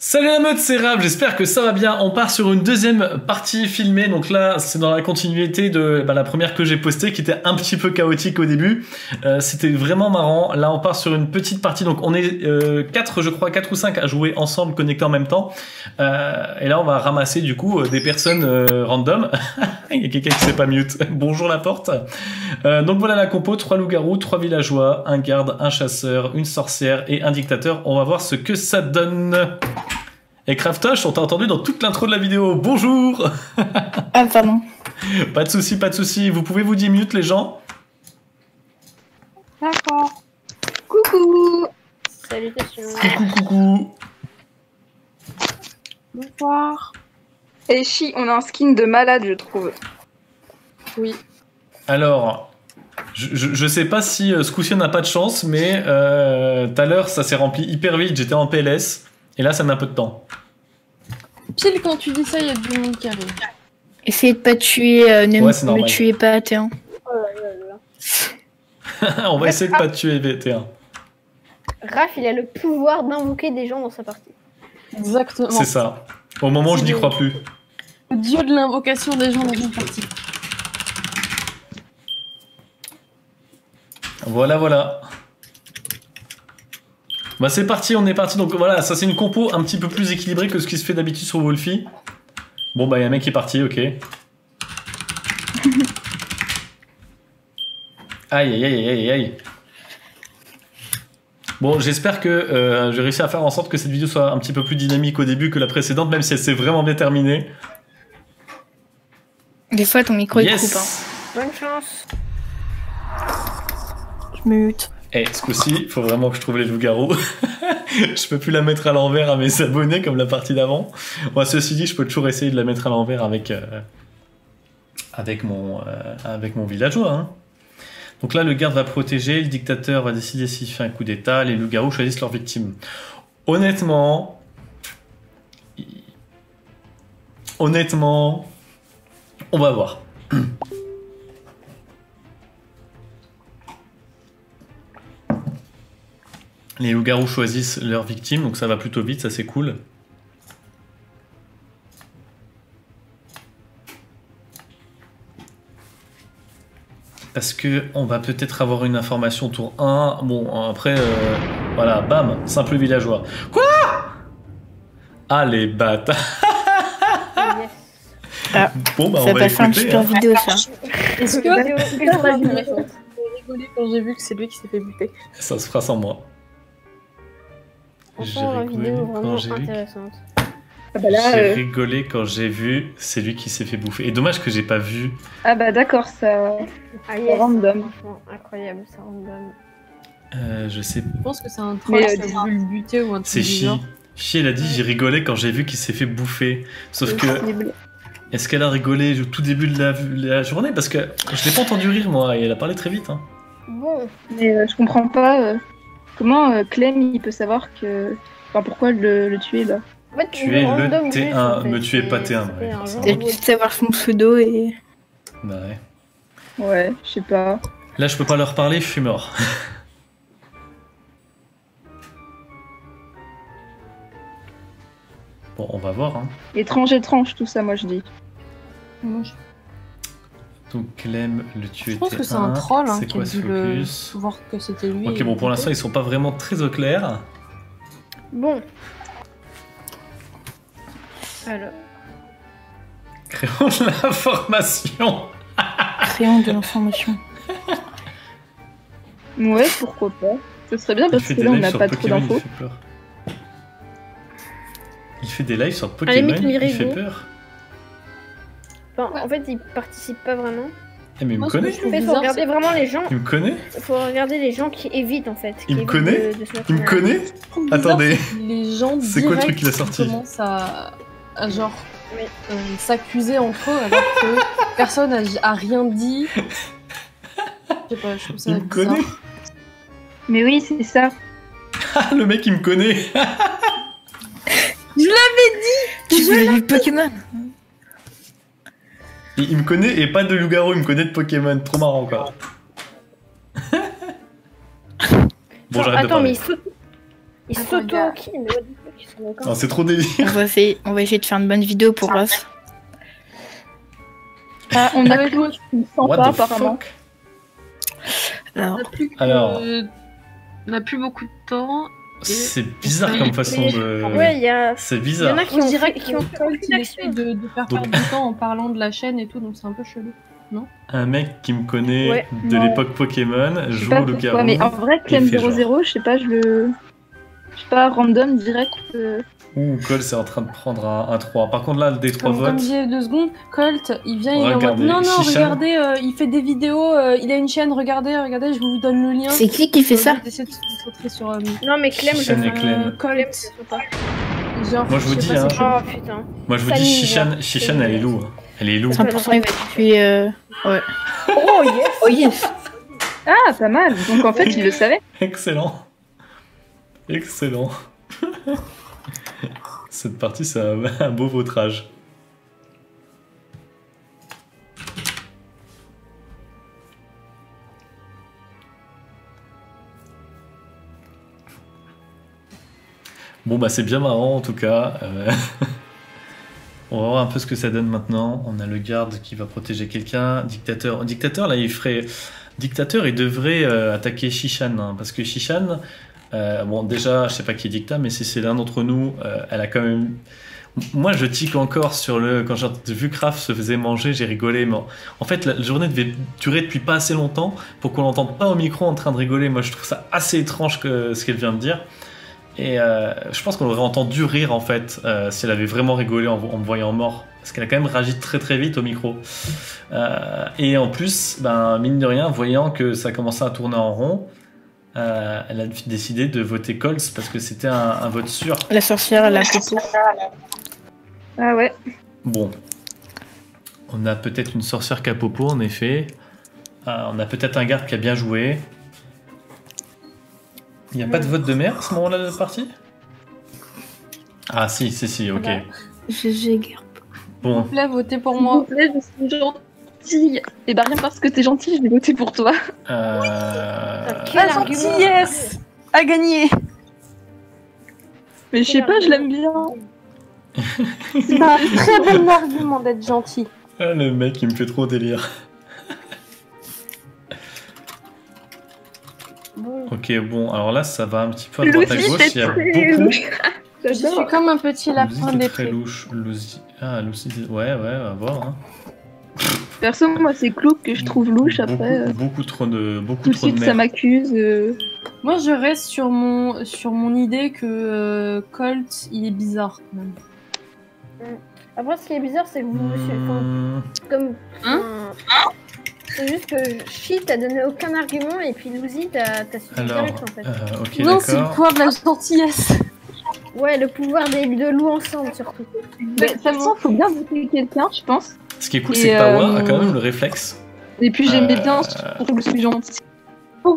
Salut la meute, c'est Rab, j'espère que ça va bien. On part sur une deuxième partie filmée, donc là c'est dans la continuité de la première que j'ai postée qui était un petit peu chaotique au début. C'était vraiment marrant. Là on part sur une petite partie, donc on est 4 je crois, 4 ou 5 à jouer ensemble connectés en même temps. Et là on va ramasser du coup des personnes random. Il y a quelqu'un qui s'est pas mute. Bonjour la porte. Donc voilà la compo, 3 loups-garous, 3 villageois, un garde, un chasseur, une sorcière et un dictateur. On va voir ce que ça donne. Et Craftosh, on t'a entendu dans toute l'intro de la vidéo. Bonjour. Ah pardon. Pas de soucis, pas de soucis. Vous pouvez vous mute les gens. D'accord. Coucou. Salutations. Coucou. Bonsoir. Et chi, on a un skin de malade, je trouve. Oui. Alors, je sais pas si ce coup-ci on n'a pas de chance, mais tout à l'heure ça s'est rempli hyper vite. J'étais en PLS et là ça met un peu de temps. Pile quand tu dis ça, il y a du monde qui arrive. Essayez de pas tuer, ne Ouais, c'est normal. me tuez pas, T1. On va essayer de pas te tuer VT1. Raph, il a le pouvoir d'invoquer des gens dans sa partie. Exactement. C'est ça. Au moment où je n'y crois plus. Le dieu de l'invocation des gens dans une partie. Voilà, voilà. Bah c'est parti, on est parti. Donc voilà, ça c'est une compo un petit peu plus équilibrée que ce qui se fait d'habitude sur Wolfie. Bon bah il y a un mec qui est parti, ok. Aïe aïe aïe aïe aïe. Bon, j'espère que j'ai réussi à faire en sorte que cette vidéo soit un petit peu plus dynamique au début que la précédente, même si elle s'est vraiment bien terminée. Des fois, ton micro il coupe. Hein. Bonne chance. Je me mute. Eh, ce coup-ci, faut vraiment que je trouve les loups-garous. Je peux plus la mettre à l'envers à mes abonnés comme la partie d'avant. Bon, ceci dit, je peux toujours essayer de la mettre à l'envers avec mon villageois. Hein. Donc là, le garde va protéger, le dictateur va décider s'il fait un coup d'état, les loups-garous choisissent leur victime. Honnêtement, on va voir. Les loups-garous choisissent leur victime, donc ça va plutôt vite, ça c'est cool. Parce que on va peut-être avoir une information tour 1. Bon, après, voilà, bam, simple villageois. Quoi? Ah, les bâtards. Ah, bon, bah, ça on va va faire une écouter. super vidéo, ça. Est-ce que j'ai rigolé quand j'ai vu que c'est lui qui s'est fait buter? Ça se fera sans moi. J'ai Enfin, la rigolé vidéo quand vraiment j'ai vu. intéressante. Ah bah là, J'ai rigolé quand j'ai vu c'est lui qui s'est fait bouffer. Et dommage que j'ai pas vu. ah bah d'accord, ça... Ah yes, random. franchement, incroyable, ça random. Je sais. Je pense que c'est un troll Mais, qui a voulu le buter ou un truc C'est du Chi. genre. Chi, elle a dit j'ai rigolé quand j'ai vu qu'il s'est fait bouffer. Sauf que. Possible. Est-ce qu'elle a rigolé au tout début de la journée? Parce que je l'ai pas entendu rire moi et elle a parlé très vite. Hein. Bon, Mais je comprends pas comment Clem il peut savoir que... Enfin, pourquoi le tuer là. en fait, Tuer le random T1, juste, en fait. me tuez pas C'est- T1, c'était ouais, un ça. genre C'est de- juste savoir son pseudo et... Bah ouais. Ouais, je sais pas. Là je peux pas leur parler, je suis mort. Bon, on va voir. Hein. Étrange, étrange tout ça, moi je dis. Moi, je Donc Clem, le tuer je pense que c'est T1. un troll hein, C'est qui quoi a ce dû le... focus? voir que c'était lui. Ok, et bon, pour le l'instant, ils sont pas vraiment très au clair. Bon. Alors, Créons de l'information. Crayon de l'information. Ouais, pourquoi pas. Ce serait bien Il parce fait que des là on lives n'a sur pas trop Pokémon, il d'infos. fait peur. Il fait des lives sur la Pokémon, limite, il fait Mirigo. peur. enfin, en fait, il participe pas vraiment. Eh mais il me Moi, ce que connaît. je En trouve fait, faut bizarre, regarder vraiment les gens. Il me connaît. Faut regarder les gens qui évitent en fait. qui Il me évitent connaît de se mettre Il me en- connaît. je trouve bizarre, Attendez. c'est que les gens C'est quoi le truc direct qu'il a sorti commencent à genre Oui. s'accuser entre eux alors que personne a rien dit. Je sais pas, je trouve ça Il me bizarre. connaît. Mais oui, c'est ça. Ah, le mec, il me connaît. Tu voulais du Pokémon? Il me connaît et pas de loup-garou, il me connaît de Pokémon. Trop marrant, quoi. Bon, j'arrête de Attends, mais parler. Il Attends, s'auto-kill, mais what the fuck, ils sont d'accord. Non, c'est trop délire. On va essayer de faire une bonne vidéo pour Ross. Ah, on a Claude qui ne sent What pas the apparemment. fuck? Alors, On n'a plus beaucoup de temps. C'est bizarre comme façon de... Ouais, il y a... C'est Il y bizarre. en a qui On ont dirait qui ont Colt, il essaye de faire Donc- perdre du temps en parlant de la chaîne et tout, donc c'est un peu chelou. Un mec qui me connaît Ouais. de Non. l'époque Pokémon Je sais joue pas au pourquoi, loup-garou. mais en vrai, Clem fait genre. 00, je sais pas, je sais pas, random, direct. Ouh, Cole c'est en train de prendre un 3. Par contre là, des 3 Comme votes... disait 2 secondes, Colt, il vient, il est en mode Regardez, non, Shishan. regardez, il fait des vidéos, il a une chaîne, regardez, je vous donne le lien. c'est qui fait ça? Essayez de se concentrer sur Non, mais Clem, je Shishan et Clem. Colt. pas. Genre, Moi, je vous sais dis, pas, hein. c'est chelou. Oh putain. Moi je vous Ça dis, mine, Shishan elle est loup. Hein. Elle est loup. 100% il va tuer... Ouais. Oh yes. Oh yes. Ah, pas mal. Donc en fait, il le savait. Excellent. Excellent. Cette partie, c'est un beau vautrage. Bon, bah c'est bien marrant en tout cas. On va voir un peu ce que ça donne maintenant. On a le garde qui va protéger quelqu'un. Dictateur. Dictateur, là, il ferait... Dictateur, il devrait attaquer Shishan. Hein, parce que Shishan, bon, déjà, je sais pas qui est Dicta, mais si c'est l'un d'entre nous, elle a quand même... Moi, je tique encore sur le... Quand j'ai vu Kraft se faisait manger, j'ai rigolé. Mais en fait, la journée devait durer depuis pas assez longtemps pour qu'on l'entende pas au micro en train de rigoler. Moi, je trouve ça assez étrange que ce qu'elle vient de dire. Et je pense qu'on aurait entendu rire, en fait, si elle avait vraiment rigolé en me voyant mort. Parce qu'elle a quand même réagi très très vite au micro. Et en plus, ben, mine de rien, voyant que ça commençait à tourner en rond, elle a décidé de voter Colts parce que c'était un vote sûr. La sorcière, elle a popo. Ah ouais. Bon, on a peut-être une sorcière capopo en effet. On a peut-être un garde qui a bien joué. Il n'y a pas de vote de maire à ce moment-là de la partie? Ah si, ok. Voilà. GG, garde. Bon, S'il vous plaît, votez pour S'il moi. vous plaît, je suis gentille. Et bah rien parce que t'es gentil, je vais voter pour toi. Quel argument. Yes à gagner. Mais je sais pas, je l'aime bien. C'est un très bon argument d'être gentil. Ah, le mec, il me fait trop délire. Bon. Ok, bon, alors là, ça va un petit peu à droite à Lucie, gauche. t'es Il y a très beaucoup. louche. Je suis J'adore. comme un petit lapin Lucie, des c'est très prés. louche. Lucie... Ah, Lucie, ouais, on va voir. Hein. Perso, moi, c'est Clouk que je trouve louche. Après, Beaucoup trop de tout de trop de suite, ça merde. m'accuse. Moi, je reste sur mon idée que Colt, il est bizarre quand même. Après, ce qui est bizarre, c'est que vous me suivez. Enfin, Hmm, comme. Hein C'est juste que Chi t'as donné aucun argument et puis Lucy t'as suivi Alors, direct en fait. ok, Non, c'est le d'accord. pouvoir de la gentillesse. Ouais, le pouvoir des deux loups ensemble surtout. De toute façon, faut bien voter quelqu'un, je pense. Ce qui est cool, Et, c'est que Pawa a quand même le réflexe. Et puis j'aimais Euh, bien, je trouve que je suis gentille.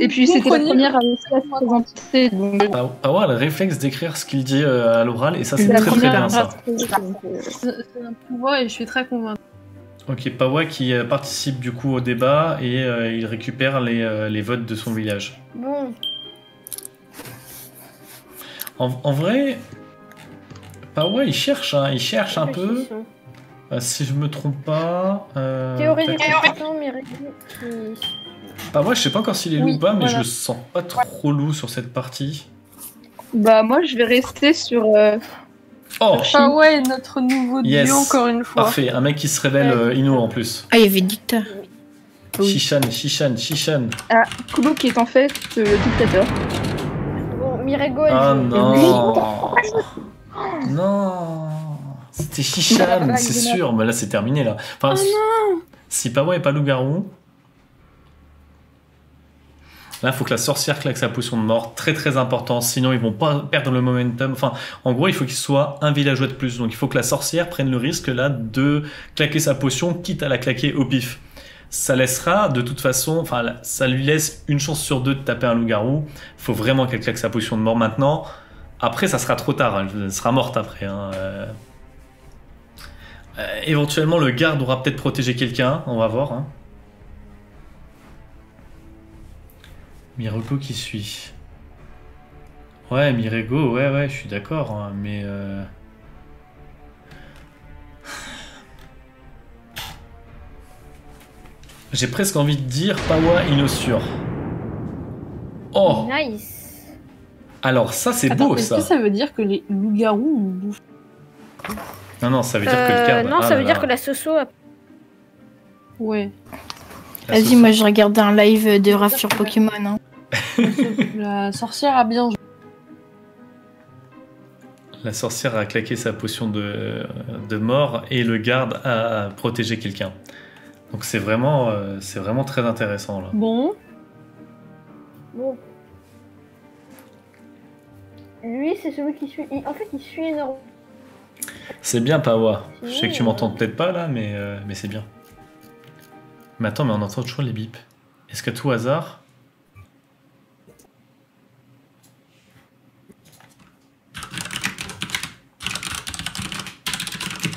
Et puis c'était la première à aussi à se présenter. Donc, Pawa a le réflexe d'écrire ce qu'il dit à l'oral, et ça, c'est la très très première bien à ça. C'est un pouvoir et je suis très convaincue. Ok, Pawa qui participe du coup au débat et il récupère les votes de son village. Bon, En vrai, Pawa il cherche un peu. réfléchissons. Si je me trompe pas. Théorie du tac. compétent, mais Pawa, je sais pas encore s'il est loup Oui, ou pas, mais voilà. je le sens pas trop loup sur cette partie. bah moi je vais rester sur. Oh, Ah ouais, notre nouveau Yes. duo encore une fois. parfait, un mec qui se révèle Ino en plus. Ah, il y avait Dicta. Oui. Shishan. Clouk qui est en fait le dictateur. Bon, Mirego, elle Ah joue. non. Non. C'était Shishan, c'est sûr, mais là c'est terminé là. Enfin, si Pawa est pas loup-garou. Là, il faut que la sorcière claque sa potion de mort, très très important, sinon ils vont pas perdre le momentum. Enfin, en gros, il faut qu'il soit un villageois de plus. Donc il faut que la sorcière prenne le risque là de claquer sa potion, quitte à la claquer au pif. Ça laissera de toute façon, enfin, ça lui laisse une chance sur deux de taper un loup-garou. Il faut vraiment qu'elle claque sa potion de mort maintenant. Après, ça sera trop tard, elle sera morte après. Hein. Éventuellement, le garde aura peut-être protégé quelqu'un, on va voir. Hein. Miroko qui suit. Ouais, Mirego, ouais, je suis d'accord, hein, mais... J'ai presque envie de dire Pawa Inosur. Oh! Nice. Alors ça, c'est Attends, beau, est-ce ça. que ça veut dire que les loups-garous nous bouffent? Non, ça veut dire que le garde... Non, ah ça là veut dire là. que la Soso a... Ouais. La Vas-y, sauce- moi je regardais un live de Raph sur Pokémon. Hein. La sorcière a bien joué. La sorcière a claqué sa potion de mort et le garde a protégé quelqu'un. Donc c'est vraiment très intéressant là. Bon. Bon. Lui, c'est celui qui suit... En fait, il suit énormément. C'est bien Pawa. Je sais que tu m'entends peut-être pas là, mais c'est bien. Mais attends, mais on entend toujours les bips. Est-ce qu'à tout hasard...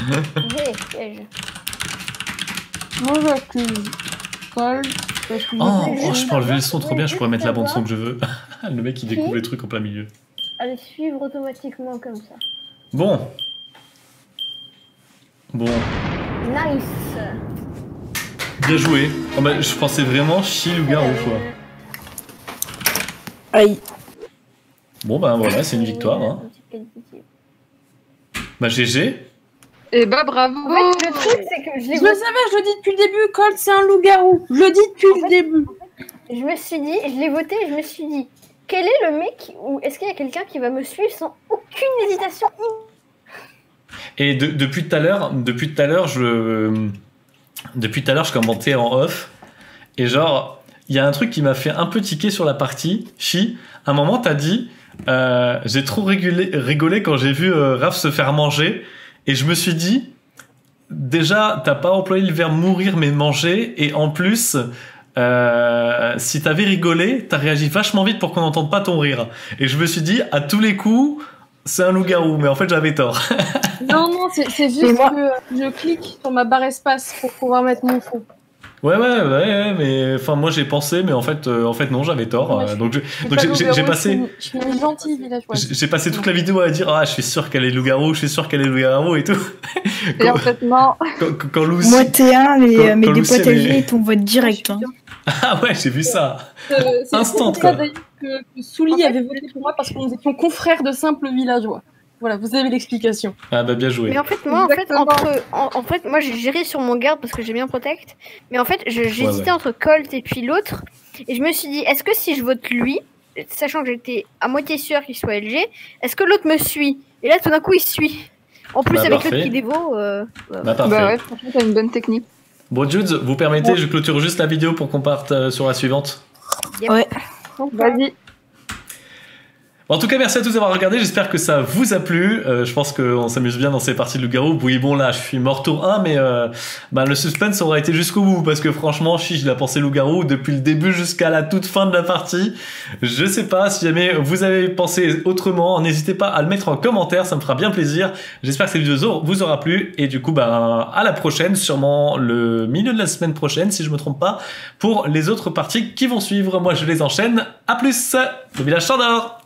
Hé, piège. Moi, j'accuse Colt. Parce que Oh, je peux enlever le son trop bien, je pourrais mettre la bande son que je veux. Le mec il découvre les trucs en plein milieu. Allez suivre automatiquement comme ça. Bon. Nice. Bien joué. Oh bah, je pensais vraiment chill ou garou quoi. Aïe. Bon bah voilà, c'est une victoire. Hein. Bah GG. Et bah bravo. En fait, le truc, c'est que je Je l'ai le savais, je le dis depuis le début, Colt, c'est un loup-garou. Je le dis depuis le début. Je me suis dit, je l'ai voté et je me suis dit, quel est le mec ou est-ce qu'il y a quelqu'un qui va me suivre sans aucune hésitation? Et depuis tout à l'heure, je commentais en off. Et genre, il y a un truc qui m'a fait un peu tiquer sur la partie. Chi, à un moment, t'as dit, j'ai trop rigolé quand j'ai vu Raph se faire manger. Et je me suis dit, déjà, t'as pas employé le verbe mourir mais manger. Et en plus, si t'avais rigolé, t'as réagi vachement vite pour qu'on n'entende pas ton rire. Et je me suis dit, à tous les coups, c'est un loup-garou. Mais en fait, j'avais tort. Non, c'est juste Et moi- que je clique sur ma barre espace pour pouvoir mettre mon fond. Ouais, mais enfin, moi j'ai pensé, mais en fait non, j'avais tort. Ouais, Donc C'est Donc pas j'ai loup-garou, passé- Je suis une gentille villageoise. j'ai passé toute la vidéo à dire, ah, je suis sûr qu'elle est loup-garou, je suis sûr qu'elle est loup-garou et tout. Et en fait, non. Quand Lucie... Moi T1, mais quand des Lucie, potager, elle est- ils t'envoient direct. Hein. Ah ouais, j'ai vu ça. C'est Instant, pour quoi. ça d'ailleurs que Souli avait voté pour moi parce que nous étions confrères de simples villageois. Voilà, vous avez l'explication. Ah bah bien joué. Mais en fait, moi, Exactement. en fait, moi, j'ai géré sur mon garde parce que j'ai bien protect. Mais en fait, j'hésitais Ouais. entre Colt et puis l'autre. Et je me suis dit, est-ce que si je vote lui, sachant que j'étais à moitié sûre qu'il soit LG, est-ce que l'autre me suit? Et là, tout d'un coup, il suit. En plus, Bah, avec parfait. l'autre qui dévaut. Bah parfait. Bah ouais, franchement, t'as une bonne technique. Bon Jude, vous permettez, je clôture juste la vidéo pour qu'on parte sur la suivante. Yep. Ouais. Vas-y. Bon, en tout cas, merci à tous d'avoir regardé. J'espère que ça vous a plu. Je pense qu'on s'amuse bien dans ces parties de loup-garou. Oui, bon, là, je suis mort tour 1, mais bah, le suspense aura été jusqu'au bout. Parce que franchement, je l'ai pensé loup-garou depuis le début jusqu'à la toute fin de la partie. Je sais pas, si jamais vous avez pensé autrement, n'hésitez pas à le mettre en commentaire. Ça me fera bien plaisir. J'espère que cette vidéo vous aura plu. Et du coup, bah, à la prochaine, sûrement le milieu de la semaine prochaine, si je me trompe pas, pour les autres parties qui vont suivre. Moi, je les enchaîne. À plus! Le village Chandor!